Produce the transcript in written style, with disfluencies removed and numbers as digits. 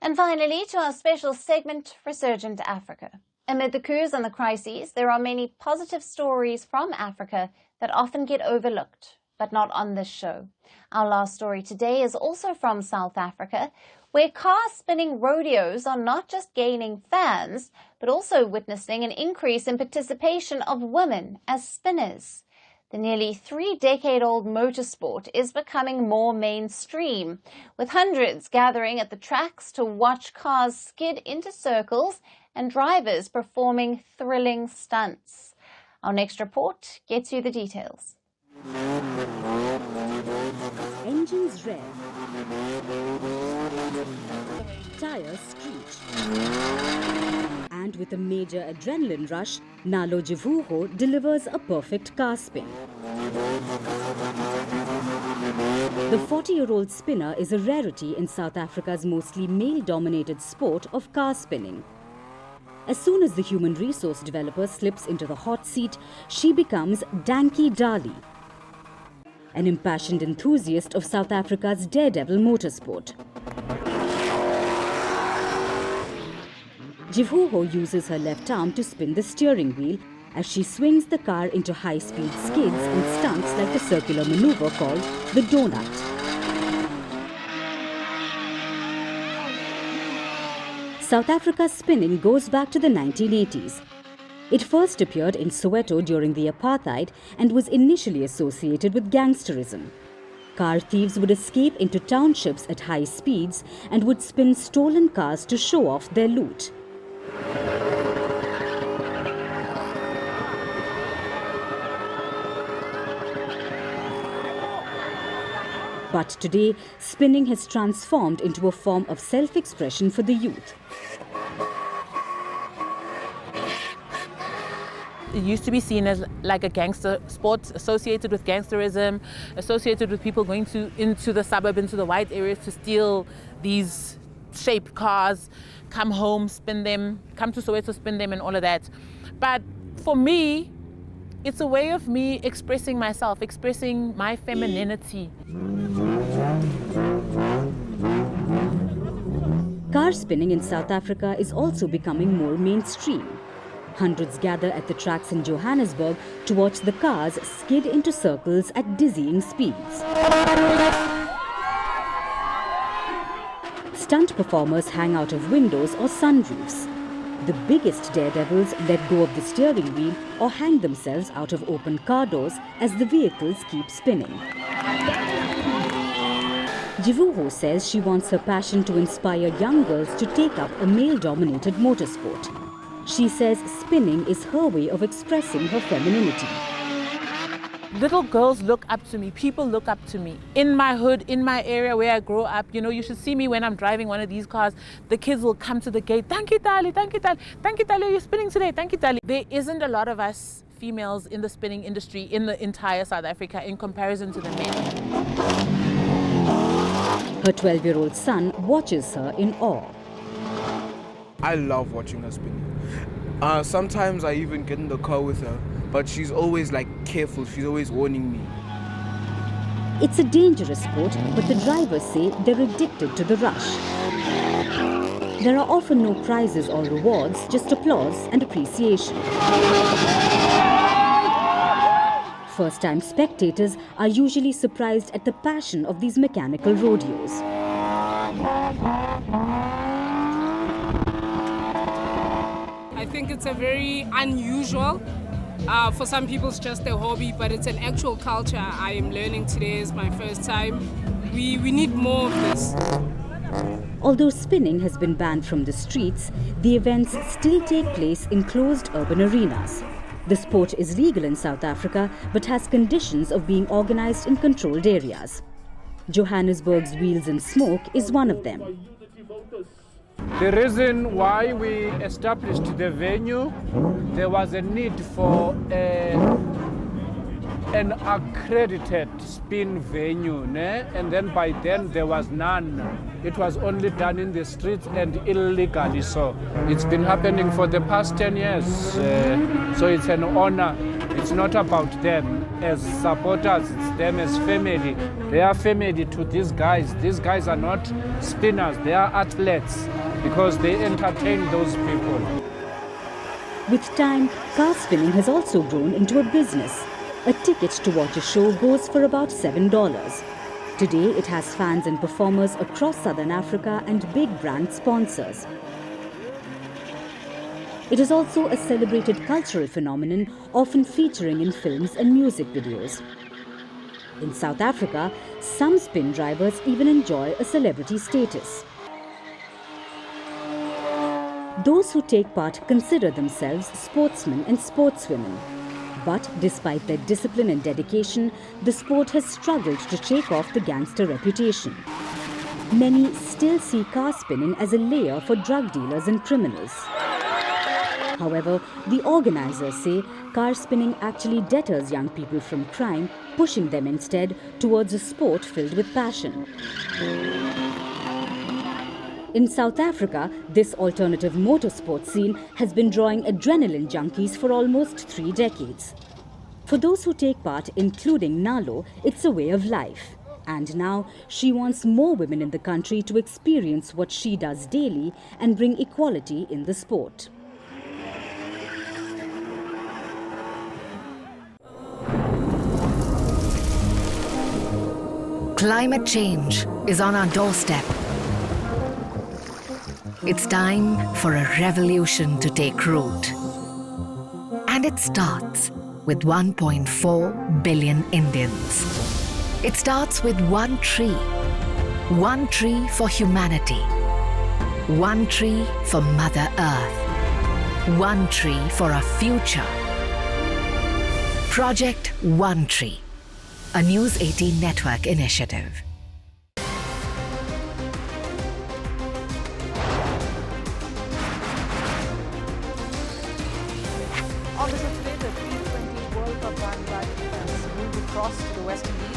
And finally, to our special segment, Resurgent Africa. Amid the coups and the crises, there are many positive stories from Africa that often get overlooked, but not on this show. Our last story today is also from South Africa, where car-spinning rodeos are not just gaining fans, but also witnessing an increase in participation of women as spinners. The nearly 3-decade-old motorsport is becoming more mainstream, with hundreds gathering at the tracks to watch cars skid into circles and drivers performing thrilling stunts. Our next report gets you the details. Engines rev, tires screech, and with a major adrenaline rush, Nalo Jivhuho delivers a perfect car spin. The 40-year-old spinner is a rarity in South Africa's mostly male-dominated sport of car spinning. As soon as the human resource developer slips into the hot seat, she becomes Danky Dali, an impassioned enthusiast of South Africa's daredevil motorsport. Jivhuho uses her left arm to spin the steering wheel as she swings the car into high-speed skids and stunts like the circular maneuver called the donut. South Africa's spinning goes back to the 1980s. It first appeared in Soweto during the apartheid and was initially associated with gangsterism. Car thieves would escape into townships at high speeds and would spin stolen cars to show off their loot. But today, spinning has transformed into a form of self-expression for the youth. It used to be seen as like a gangster sport, associated with gangsterism, associated with people going into the suburb, into the white areas to steal these shaped cars, come home, spin them, come to Soweto, spin them and all of that. But for me, it's a way of me expressing myself, expressing my femininity. Car spinning in South Africa is also becoming more mainstream. Hundreds gather at the tracks in Johannesburg to watch the cars skid into circles at dizzying speeds. Stunt performers hang out of windows or sunroofs. The biggest daredevils let go of the steering wheel or hang themselves out of open car doors as the vehicles keep spinning. Jivhuho says she wants her passion to inspire young girls to take up a male-dominated motorsport. She says spinning is her way of expressing her femininity. Little girls look up to me, people look up to me. In my hood, in my area where I grow up, you know, you should see me when I'm driving one of these cars. The kids will come to the gate, thank you, Tali, thank you, Tali, thank you, Tali, you're spinning today, thank you, Tali. There isn't a lot of us females in the spinning industry in the entire South Africa in comparison to the men. Her 12-year-old son watches her in awe. I love watching her spin. Sometimes I even get in the car with her, but she's always careful, she's always warning me. It's a dangerous sport, but the drivers say they're addicted to the rush. There are often no prizes or rewards, just applause and appreciation. First-time spectators are usually surprised at the passion of these mechanical rodeos. I think it's a very unusual. For some people it's just a hobby, but it's an actual culture. I am learning today is my first time. We need more of this. Although spinning has been banned from the streets, the events still take place in closed urban arenas. The sport is legal in South Africa, but has conditions of being organized in controlled areas. Johannesburg's Wheels and Smoke is one of them. The reason why we established the venue, there was a need for an accredited spin venue, and then by then there was none. It was only done in the streets and illegally so. It's been happening for the past 10 years, so it's an honor. It's not about them. as supporters, it's them as family. They are family to these guys. These guys are not spinners, they are athletes because they entertain those people. With time, car spinning has also grown into a business. A ticket to watch a show goes for about $7. Today, it has fans and performers across Southern Africa and big brand sponsors. It is also a celebrated cultural phenomenon, often featuring in films and music videos. In South Africa, some spin drivers even enjoy a celebrity status. Those who take part consider themselves sportsmen and sportswomen. But despite their discipline and dedication, the sport has struggled to shake off the gangster reputation. Many still see car spinning as a layer for drug dealers and criminals. However, the organizers say car spinning actually deters young people from crime, pushing them instead towards a sport filled with passion. In South Africa, this alternative motorsport scene has been drawing adrenaline junkies for almost 3 decades. For those who take part, including Nalo, it's a way of life. And now, she wants more women in the country to experience what she does daily and bring equality in the sport. Climate change is on our doorstep. It's time for a revolution to take root. And it starts with 1.4 billion Indians. It starts with one tree for humanity, one tree for Mother Earth, one tree for a future. Project One Tree, a News 18 network initiative. Today, the T20 World Cup band batting has moved across to the West Indies.